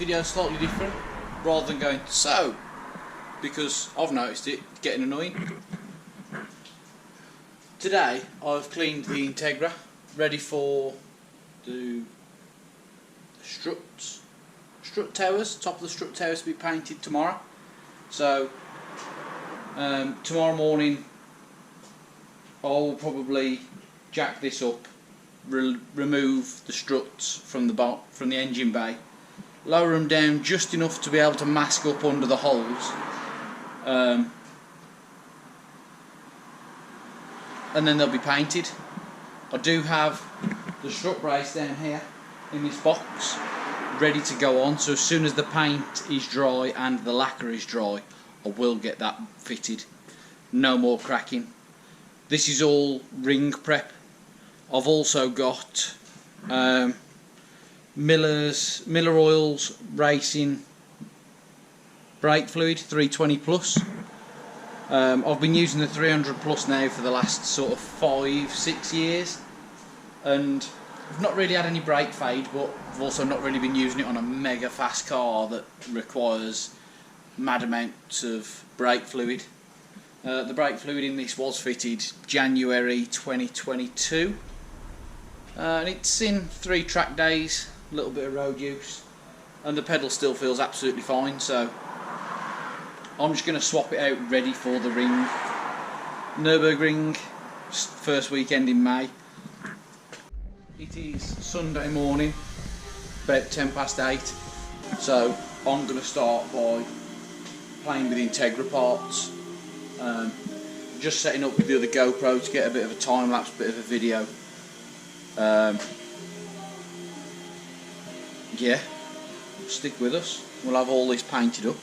video slightly different, rather than going so, because I've noticed it getting annoying. Today I've cleaned the integra, ready for the strut towers, top of the strut towers to be painted tomorrow. So tomorrow morning I'll probably jack this up, remove the struts from the engine bay, lower them down just enough to be able to mask up under the holes, and then they'll be painted. I do have the strut brace down here in this box ready to go on, so as soon as the paint is dry and the lacquer is dry, I will get that fitted. No more cracking. This is all ring prep. I've also got Miller Oil's Racing brake fluid 320 plus. I've been using the 300 plus now for the last sort of 5-6 years, and I've not really had any brake fade, but I've also not really been using it on a mega fast car that requires mad amounts of brake fluid. The brake fluid in this was fitted January 2022, and it's in 3 track days, a little bit of road use, and the pedal still feels absolutely fine, so I'm just going to swap it out ready for the ring. Nurburgring, first weekend in May. It is Sunday morning, about 8:10, so I'm going to start by playing with integra parts. Just setting up with the other GoPro to get a bit of a time lapse, bit of a video. Yeah, stick with us. We'll have all this painted up.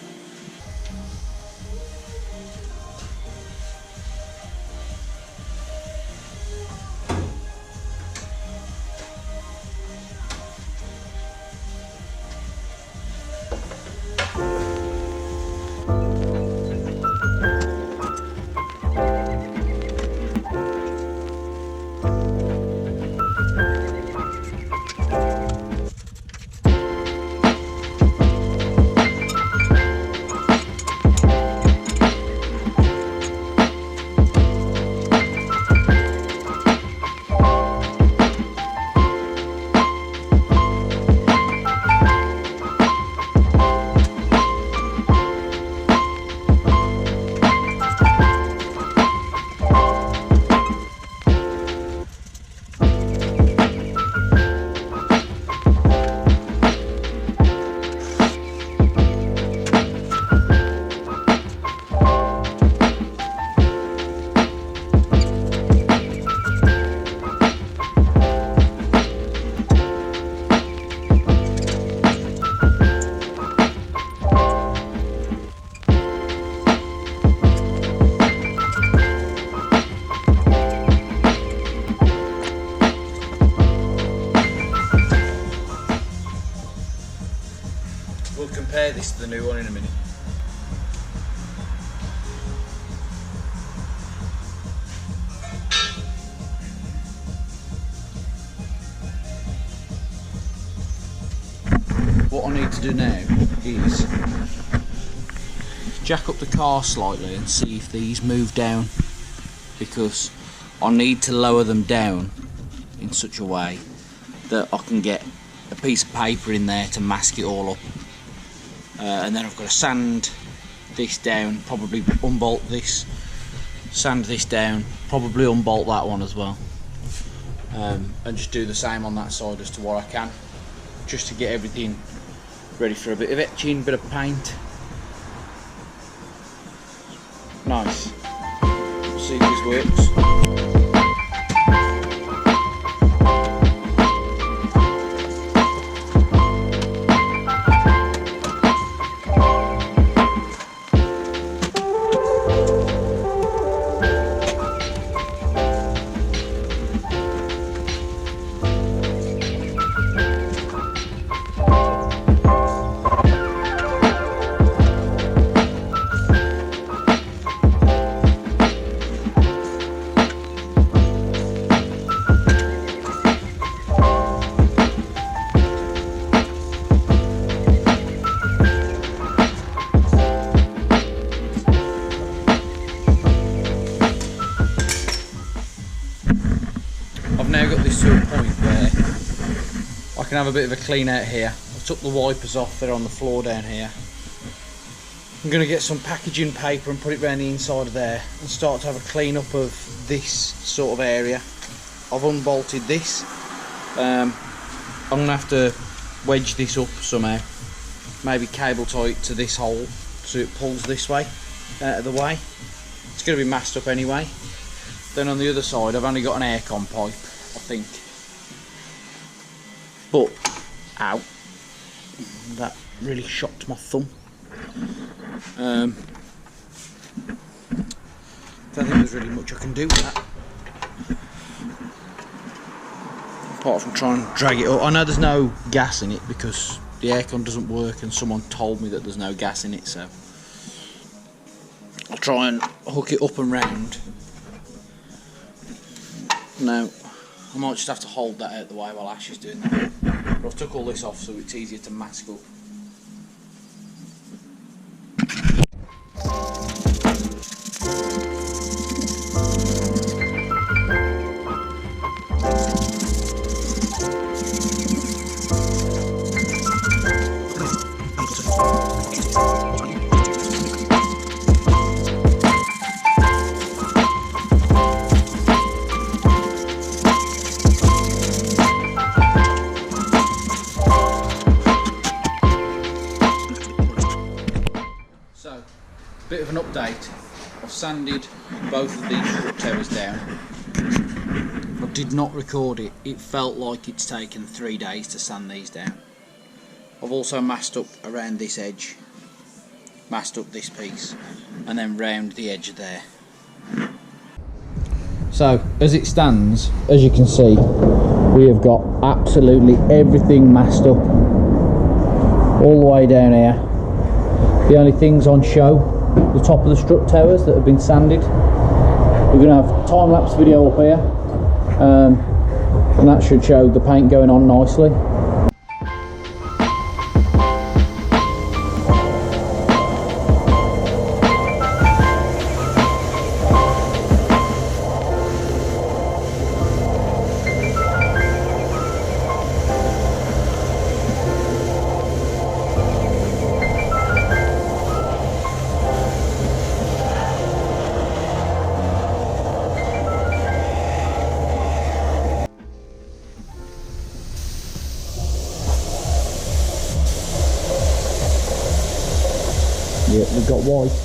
We'll compare this to the new one in a minute. What I need to do now is jack up the car slightly and see if these move down, because I need to lower them down in such a way that I can get a piece of paper in there to mask it all up. And then I've got to sand this down, probably unbolt this, sand this down, probably unbolt that one as well, and just do the same on that side as to what I can, just to get everything ready for a bit of etching, bit of paint. Nice. We'll see if this works. can have a bit of a clean out here. I took the wipers off, they're on the floor down here. I'm going to get some packaging paper and put it around the inside of there and start to have a clean up of this sort of area. I've unbolted this. I'm going to have to wedge this up somehow. Maybe cable tie it to this hole so it pulls this way, out of the way. It's going to be masked up anyway. Then on the other side I've only got an aircon pipe, I think. But, ow, that really shocked my thumb. Don't think there's really much I can do with that. Apart from try and drag it up. I know there's no gas in it because the aircon doesn't work and someone told me that there's no gas in it, so I'll try and hook it up and round. Now, I might just have to hold that out of the way while Ash is doing that. But I've took all this off so it's easier to mask up. Bit of an update. I've sanded both of these strut towers down. I did not record it. It felt like it's taken 3 days to sand these down. I've also masked up around this edge, masked up this piece, and then round the edge there. So as it stands, as you can see, we have got absolutely everything masked up all the way down here. The only things on show, the top of the strut towers that have been sanded. We're going to have time-lapse video up here, and that should show the paint going on nicely. Yeah, we've got white.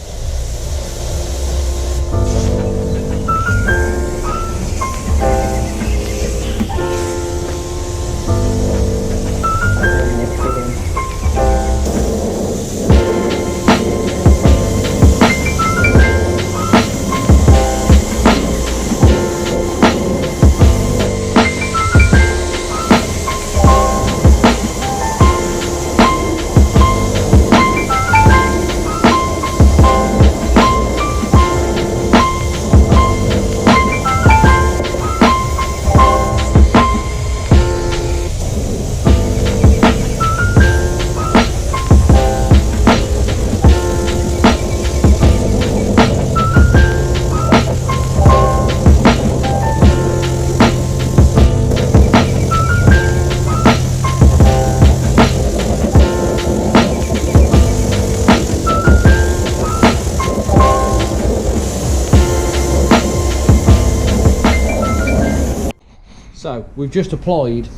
So we've just applied,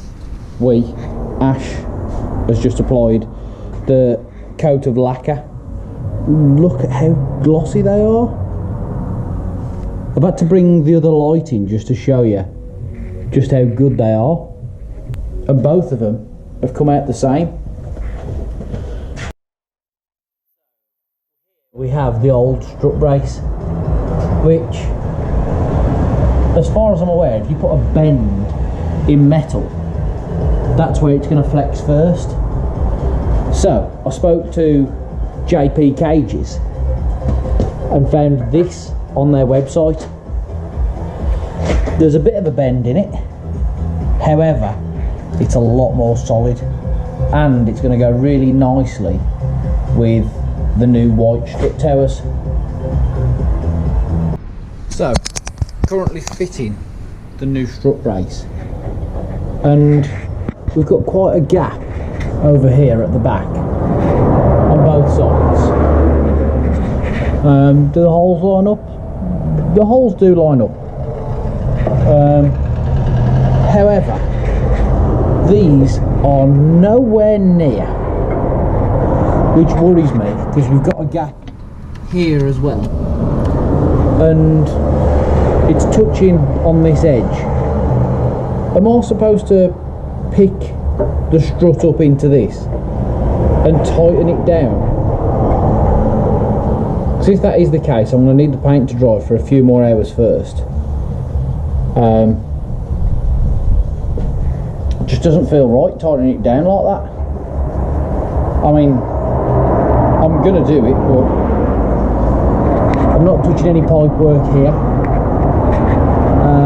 Ash has just applied the coat of lacquer. Look at how glossy they are. I've had to bring the other light in just to show you just how good they are. And both of them have come out the same. We have the old strut brace, which, as far as I'm aware, if you put a bend in metal, that's where it's going to flex first. So I spoke to JP Cages and found this on their website. There's a bit of a bend in it, however it's a lot more solid and it's going to go really nicely with the new white strut towers. So currently fitting the new strut brace, and we've got quite a gap over here at the back on both sides. Do the holes line up? The holes do line up. However, these are nowhere near, which worries me because we've got a gap here as well, and it's touching on this edge. Am I supposed to pick the strut up into this and tighten it down? Because if that is the case, I'm going to need the paint to dry for a few more hours first. It just doesn't feel right tightening it down like that. I mean, I'm going to do it, but I'm not touching any pipe work here.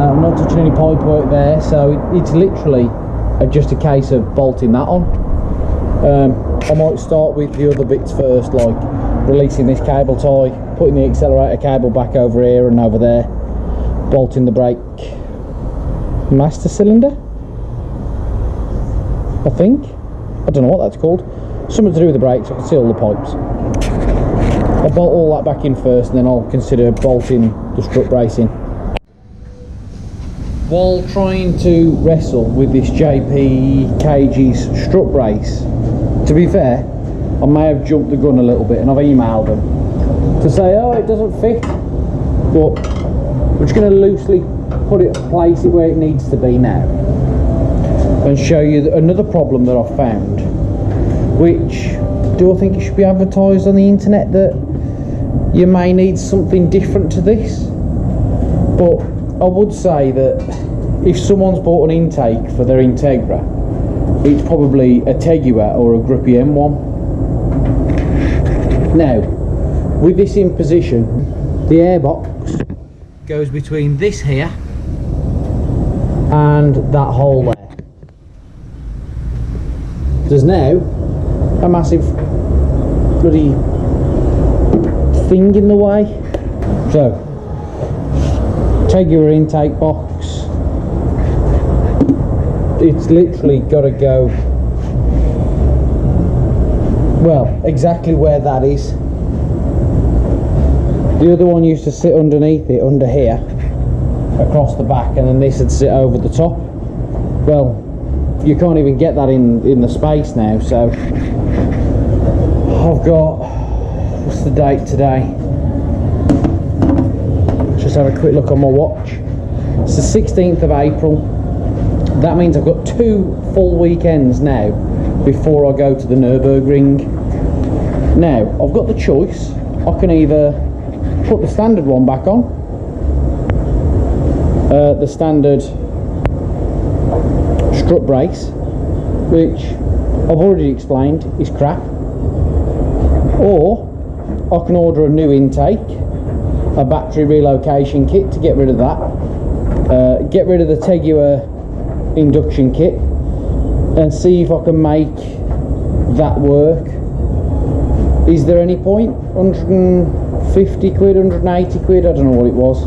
I'm not touching any pipe work there, so it's literally just a case of bolting that on. I might start with the other bits first, like releasing this cable tie, putting the accelerator cable back over here and over there, bolting the brake master cylinder, I think. I don't know what that's called. Something to do with the brakes. I can see all the pipes. I'll bolt all that back in first, and then I'll consider bolting the strut bracing. While trying to wrestle with this JP Cage's strut brace, to be fair, I may have jumped the gun a little bit, and I've emailed them to say, oh, it doesn't fit, but we're just going to loosely put it, place it where it needs to be now, and show you another problem that I've found, which, do I think it should be advertised on the internet that you may need something different to this? But I would say that if someone's bought an intake for their Integra, it's probably a Tegiwa or a Grippy M1. Now, with this in position, the airbox goes between this here and that hole there. There's now a massive bloody thing in the way. So, Tegiwa intake box, it's literally got to go, well, exactly where that is. The other one used to sit underneath it, under here, across the back, and then this would sit over the top. Well, you can't even get that in the space now, so I've got, what's the date today? Just have a quick look on my watch. It's the 16th of April. That means I've got 2 full weekends now before I go to the Nurburgring. Now, I've got the choice. I can either put the standard one back on, the standard strut brace, which I've already explained is crap, or I can order a new intake, a battery relocation kit to get rid of that, get rid of the Tegiwa induction kit, and see if I can make that work. Is there any point? 150 quid, 180 quid, I don't know what it was,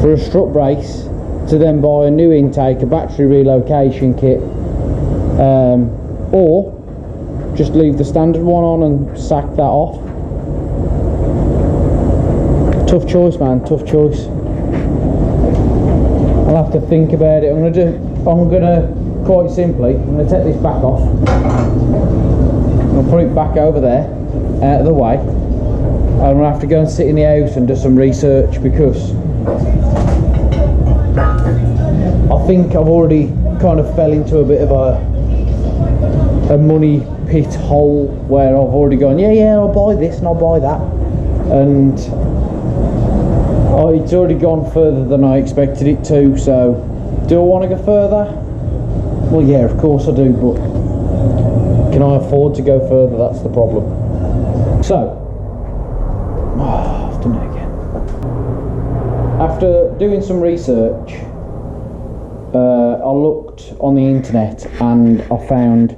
for a strut brace, to then buy a new intake, a battery relocation kit, or just leave the standard one on and sack that off. Tough choice, man, tough choice. I'll have to think about it. I'm gonna quite simply, I'm gonna take this back off. I'll put it back over there, out of the way. I'm gonna have to go and sit in the house and do some research, because I think I've already kind of fell into a bit of a money pit hole where I've already gone, yeah, I'll buy this and I'll buy that, and it's already gone further than I expected it to. So do I want to go further? Well, yeah, of course I do, but can I afford to go further? That's the problem. So I've done it again. After doing some research, I looked on the internet and I found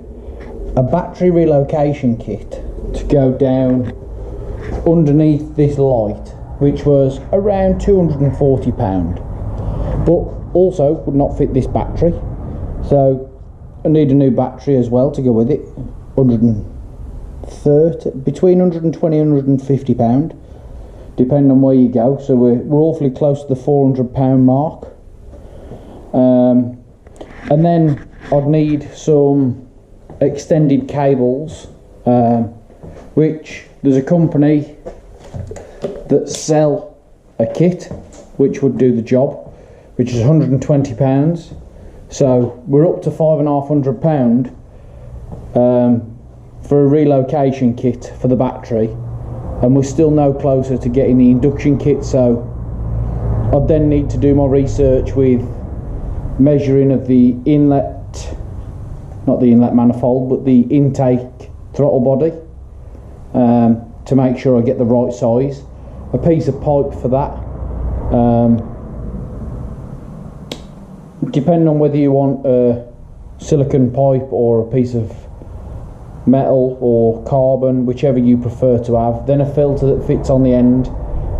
a battery relocation kit to go down underneath this light, which was around £240, but also would not fit this battery. So I need a new battery as well to go with it. 130, between 120 and 150 pound, depending on where you go. So we're awfully close to the 400 pound mark. And then I'd need some extended cables, which there's a company that sell a kit which would do the job, which is £120. So we're up to £550 for a relocation kit for the battery, and we're still no closer to getting the induction kit. So I'd then need to do my research with measuring of the inlet, not the inlet manifold, but the intake throttle body, to make sure I get the right size. A piece of pipe for that, depending on whether you want a silicone pipe or a piece of metal or carbon, whichever you prefer to have. Then a filter that fits on the end.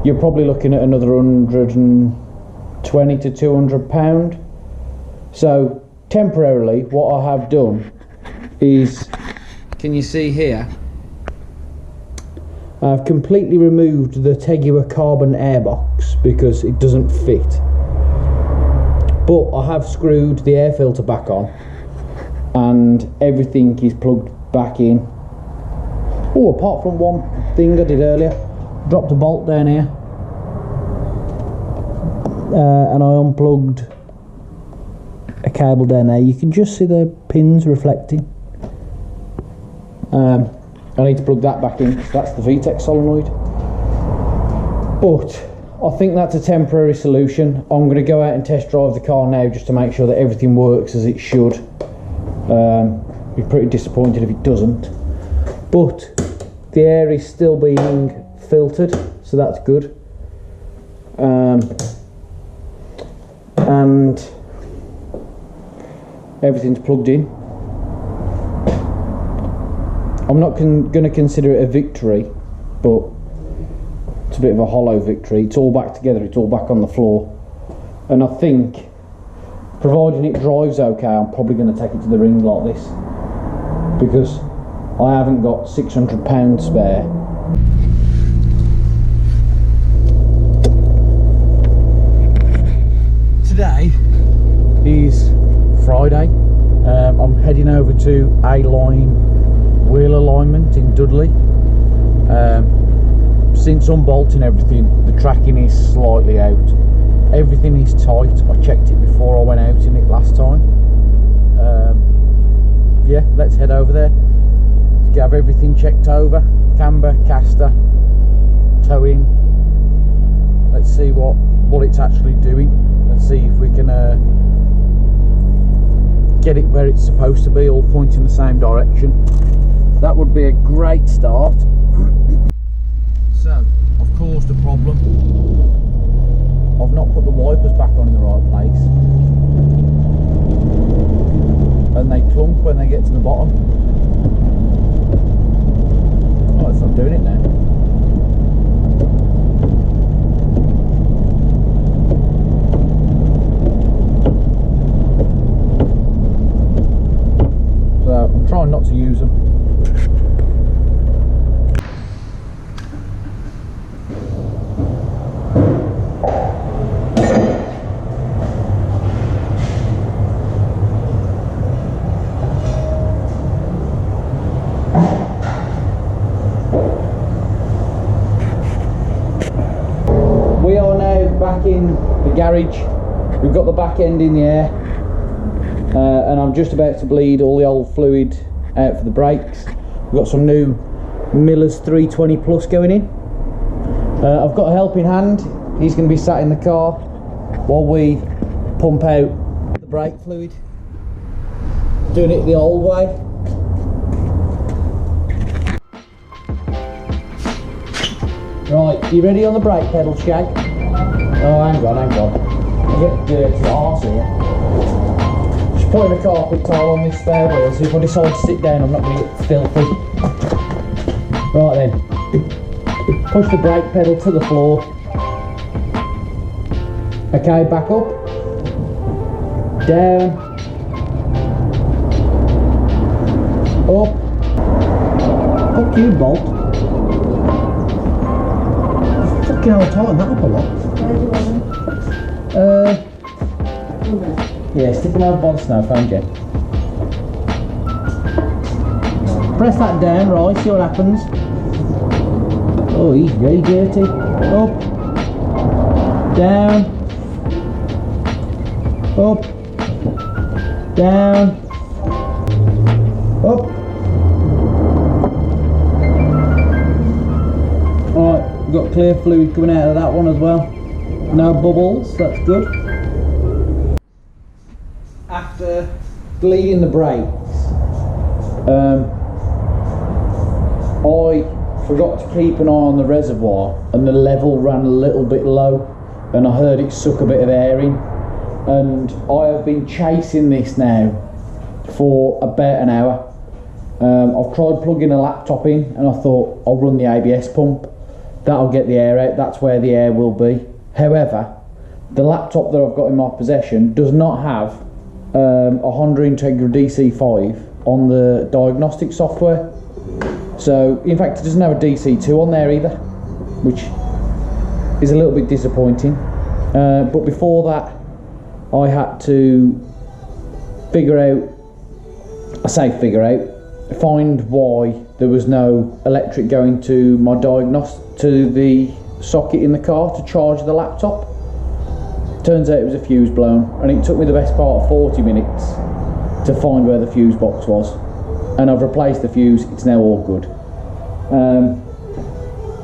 You're probably looking at another 120 to 200 pound. So temporarily what I have done is, can you see here, I've completely removed the Tegiwa carbon airbox because it doesn't fit, but I have screwed the air filter back on and everything is plugged back in. Oh, apart from one thing I did earlier, dropped a bolt down here, and I unplugged a cable down there. You can just see the pins reflecting. I need to plug that back in, so that's the VTEC solenoid. But I think that's a temporary solution. I'm going to go out and test drive the car now just to make sure that everything works as it should. Be pretty disappointed if it doesn't. But the air is still being filtered, so that's good. And everything's plugged in. I'm not going to consider it a victory, but it's a bit of a hollow victory. It's all back together, it's all back on the floor. And I think, providing it drives okay, I'm probably going to take it to the ring like this, because I haven't got £600 spare. Today is Friday. I'm heading over to A-Line wheel alignment in Dudley. Since unbolting everything, the tracking is slightly out. Everything is tight. I checked it before I went out in it last time. Yeah, let's head over there to have everything checked over. Camber, caster, towing. Let's see what it's actually doing. Let's see if we can get it where it's supposed to be, all pointing the same direction. That would be a great start. So, I've caused a problem. I've not put the wipers back on in the right place, and they clunk when they get to the bottom. Oh, it's not doing it now. So, I'm trying not to use them. We are now back in the garage. We've got the back end in the air, and I'm just about to bleed all the old fluid out for the brakes. We've got some new Miller's 320 Plus going in. I've got a helping hand. He's going to be sat in the car while we pump out the brake fluid. Doing it the old way. Right, you ready on the brake pedal, Shag? Oh, hang on. I'm getting dirty arse here. Just putting a carpet towel on this spare wheel, so if I decide to sit down I'm not going to get filthy. Right then, push the brake pedal to the floor. Okay, back up, down, Up. Fuck you, bolt. Fucking hell, tighten that up a lot. Yeah, stick them over on snow, phone jet. Press that down, right, see what happens. Oh, he's very dirty. Up. Down. Up. Down. Up. Alright, we've got clear fluid coming out of that one as well. No bubbles, that's good. After bleeding the brakes, I forgot to keep an eye on the reservoir and the level ran a little bit low and I heard it suck a bit of air in, and I have been chasing this now for about an hour. I've tried plugging a laptop in and I thought I'll run the ABS pump, that'll get the air out, that's where the air will be. However, the laptop that I've got in my possession does not have a Honda Integra DC5 on the diagnostic software. So, in fact, it doesn't have a DC2 on there either, which is a little bit disappointing. But before that, I had to find why there was no electric going to my to the socket in the car to charge the laptop. Turns out it was a fuse blown, and it took me the best part of 40 minutes to find where the fuse box was. And I've replaced the fuse, it's now all good.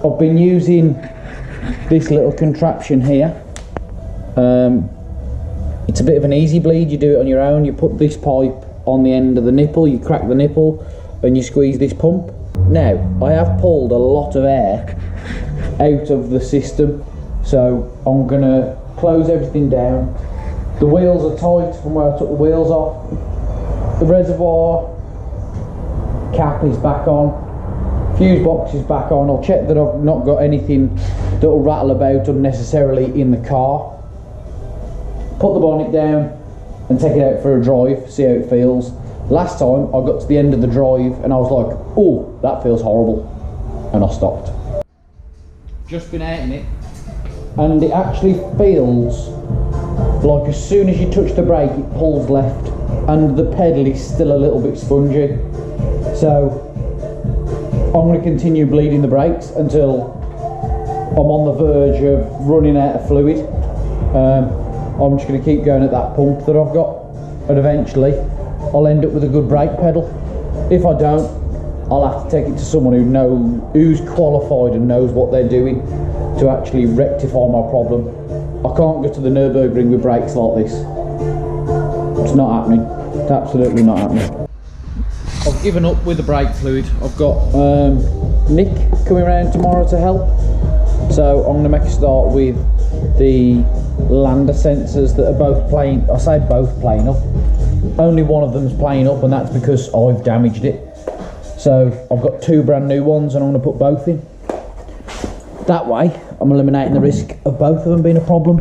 I've been using this little contraption here. It's a bit of an easy bleed, you do it on your own. You put this pipe on the end of the nipple, you crack the nipple and you squeeze this pump. Now, I have pulled a lot of air out of the system, so I'm going to close everything down. The wheels are tight from where I took the wheels off. The reservoir cap is back on. Fuse box is back on. I'll check that I've not got anything that will rattle about unnecessarily in the car. Put the bonnet down and take it out for a drive, see how it feels. Last time I got to the end of the drive and I was like, oh, that feels horrible, and I stopped. Just been out in it, and it actually feels like as soon as you touch the brake it pulls left, and the pedal is still a little bit spongy. So I'm going to continue bleeding the brakes until I'm on the verge of running out of fluid. I'm just going to keep going at that pump that I've got, and eventually I'll end up with a good brake pedal. If I don't, I'll have to take it to someone who's qualified and knows what they're doing to actually rectify my problem. I can't go to the Nurburgring with brakes like this. It's not happening. It's absolutely not happening. I've given up with the brake fluid. I've got Nick coming around tomorrow to help. So I'm going to make a start with the lander sensors that are both playing. I say both playing up. Only one of them's playing up, and that's because I've damaged it. So I've got two brand new ones and I'm going to put both in. That way I'm eliminating the risk of both of them being a problem.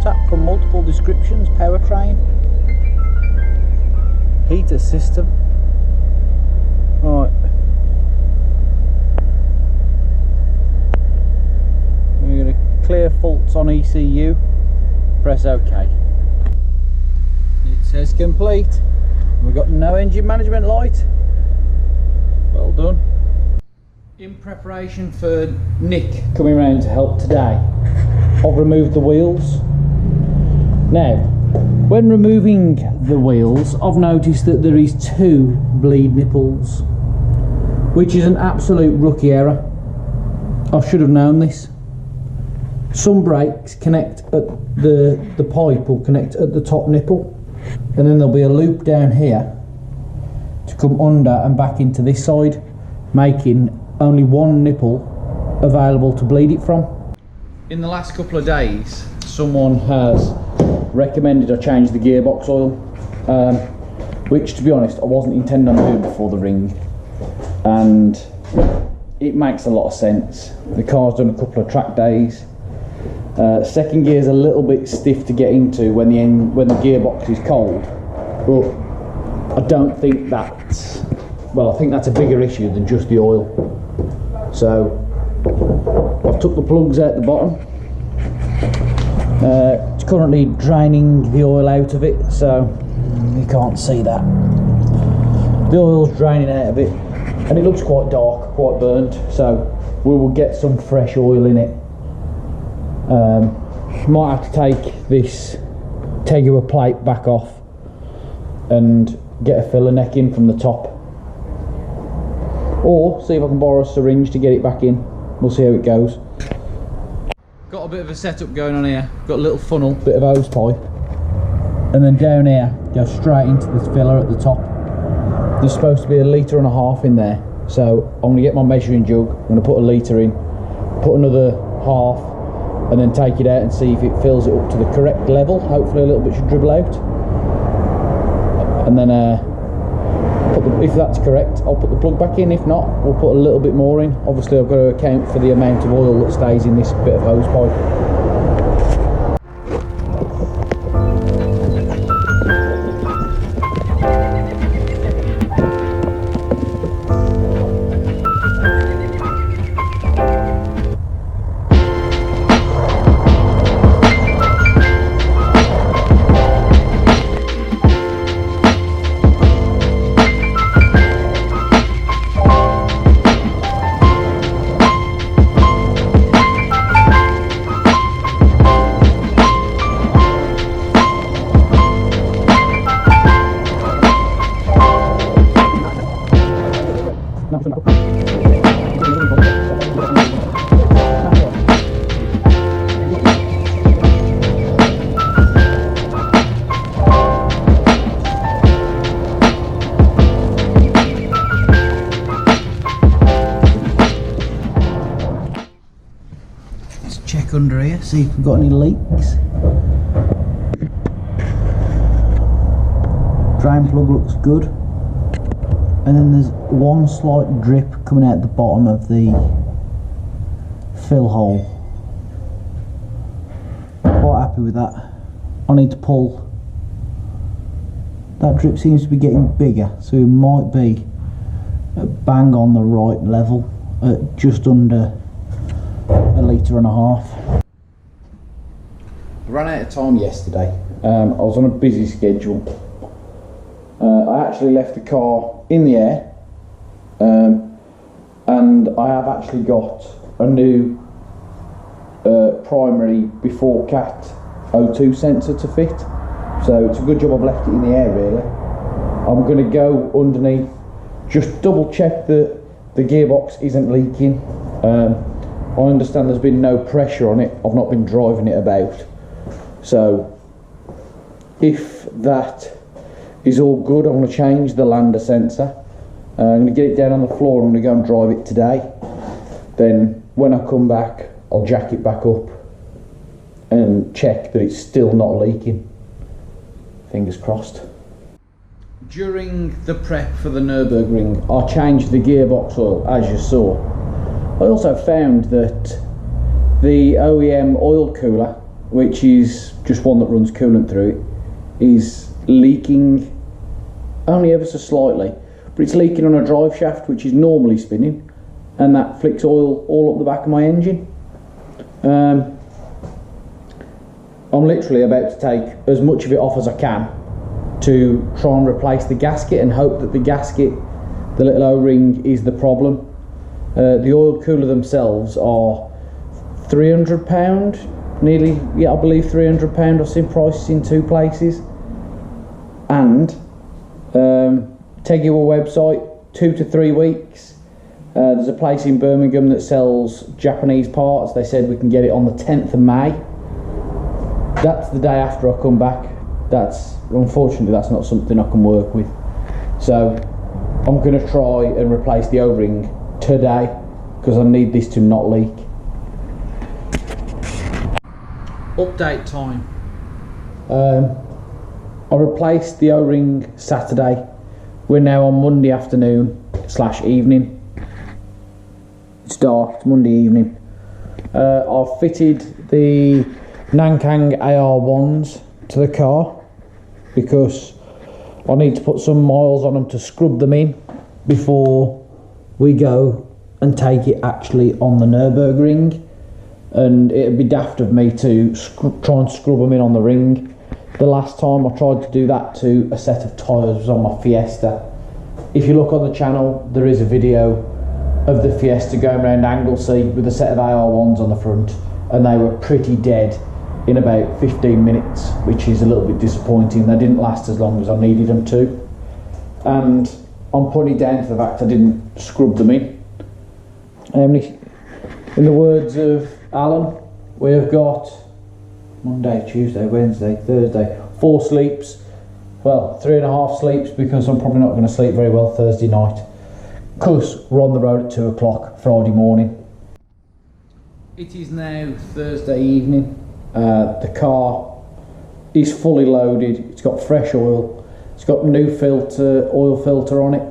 Tap from multiple descriptions, powertrain, heater system. Right, we're going to clear faults on ECU, press OK. It says complete. We've got no engine management light. Well done. In preparation for Nick coming around to help today, I've removed the wheels. Now, when removing the wheels, I've noticed that there is two bleed nipples, which is an absolute rookie error. I should have known this. Some brakes connect at the pipe will connect at the top nipple, and then there'll be a loop down here to come under and back into this side, making only one nipple available to bleed it from. In the last couple of days, someone has recommended I change the gearbox oil, which, to be honest, I wasn't intending on doing before the ring, and it makes a lot of sense. The car's done a couple of track days. Second gear's a little bit stiff to get into when the gearbox is cold, but I don't think that's, well, I think that's a bigger issue than just the oil. So I've took the plugs out the bottom. It's currently draining the oil out of it, so you can't see that. The oil's draining out of it, and it looks quite dark, quite burnt, so we will get some fresh oil in it. Might have to take this Tegiwa plate back off and get a filler neck in from the top, or see if I can borrow a syringe to get it back in. We'll see how it goes. Got a bit of a setup going on here. Got a little funnel, bit of hose pipe, and then down here go straight into this filler at the top. There's supposed to be 1.5 litres in there, so I'm going to get my measuring jug. I'm going to put 1 litre in, put another half, and then take it out and see if it fills it up to the correct level. Hopefully a little bit should dribble out, and then if that's correct, I'll put the plug back in. If not, we'll put a little bit more in. Obviously I've got to account for the amount of oil that stays in this bit of hose pipe. Check under here, see if we've got any leaks. Drain plug looks good, and then there's one slight drip coming out the bottom of the fill hole. Quite happy with that. I need to pull. That drip seems to be getting bigger, so it might be bang on the right level at just under 1.5 litres. I ran out of time yesterday. I was on a busy schedule. I actually left the car in the air, and I have actually got a new primary before cat O2 sensor to fit, so it's a good job I've left it in the air really. I'm going to go underneath, just double check that the gearbox isn't leaking. I understand there's been no pressure on it. I've not been driving it about, so if that is all good, I'm going to change the lander sensor. I'm going to get it down on the floor and I'm going to go and drive it today. Then when I come back, I'll jack it back up and check that it's still not leaking. Fingers crossed. During the prep for the Nurburgring, I changed the gearbox oil, as you saw. I also found that the OEM oil cooler, which is just one that runs coolant through it, is leaking only ever so slightly, but it's leaking on a drive shaft which is normally spinning, and that flicks oil all up the back of my engine. I'm literally about to take as much of it off as I can to try and replace the gasket and hope that the gasket, the little O-ring, is the problem. The oil cooler themselves are £300, nearly, yeah, I believe £300. I've seen prices in 2 places. And Tegiwa website, 2 to 3 weeks. There's a place in Birmingham that sells Japanese parts. They said we can get it on the 10th of May. That's the day after I come back. Unfortunately, that's not something I can work with. So I'm going to try and replace the O-ring today because I need this to not leak. Update time. I replaced the O-ring Saturday. We're now on Monday afternoon / evening. It's dark, it's Monday evening. I've fitted the Nankang AR1s to the car because I need to put some miles on them to scrub them in before we go and take it actually on the Nurburgring, and it'd be daft of me to try and scrub them in on the ring. The last time I tried to do that to a set of tyres was on my Fiesta. If you look on the channel, there is a video of the Fiesta going around Anglesey with a set of AR1s on the front, and they were pretty dead in about 15 minutes, which is a little bit disappointing. They didn't last as long as I needed them to, and I'm putting it down to the fact I didn't scrub them in. In the words of Alan, we have got Monday, Tuesday, Wednesday, Thursday, 4 sleeps. Well, 3.5 sleeps because I'm probably not going to sleep very well Thursday night because we're on the road at 2 o'clock Friday morning. It is now Thursday evening. The car is fully loaded. It's got fresh oil. It's got new oil filter on it.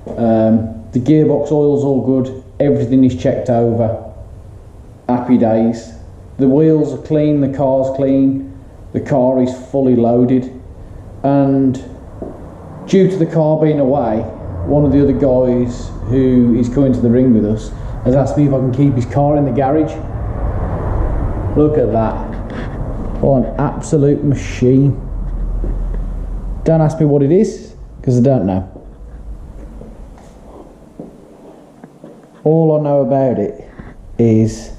The gearbox oil's all good. Everything is checked over. Happy days. The wheels are clean, the car's clean, the car is fully loaded, and due to the car being away, one of the other guys who is coming to the ring with us has asked me if I can keep his car in the garage. Look at that. What an absolute machine. Don't ask me what it is, because I don't know. All I know about it is,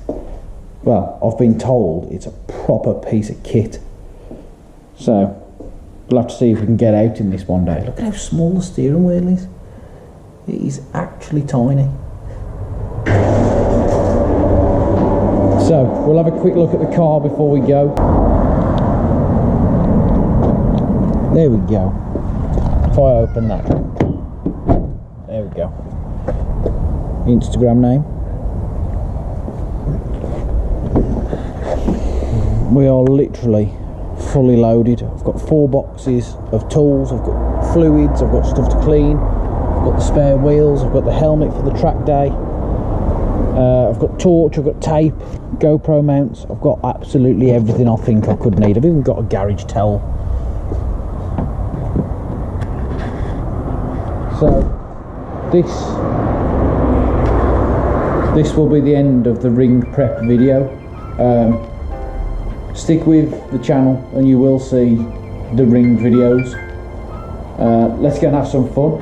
well, I've been told it's a proper piece of kit. So we'll have to see if we can get out in this one day. Look at how small the steering wheel is. It is actually tiny. So we'll have a quick look at the car before we go. There we go. If I open that. There we go. Instagram name. We are literally fully loaded. I've got 4 boxes of tools, I've got fluids, I've got stuff to clean, I've got the spare wheels, I've got the helmet for the track day, I've got torch, I've got tape, GoPro mounts, I've got absolutely everything I think I could need. I've even got a garage towel. So this will be the end of the ring prep video. Stick with the channel and you will see the ring videos. Let's go and have some fun.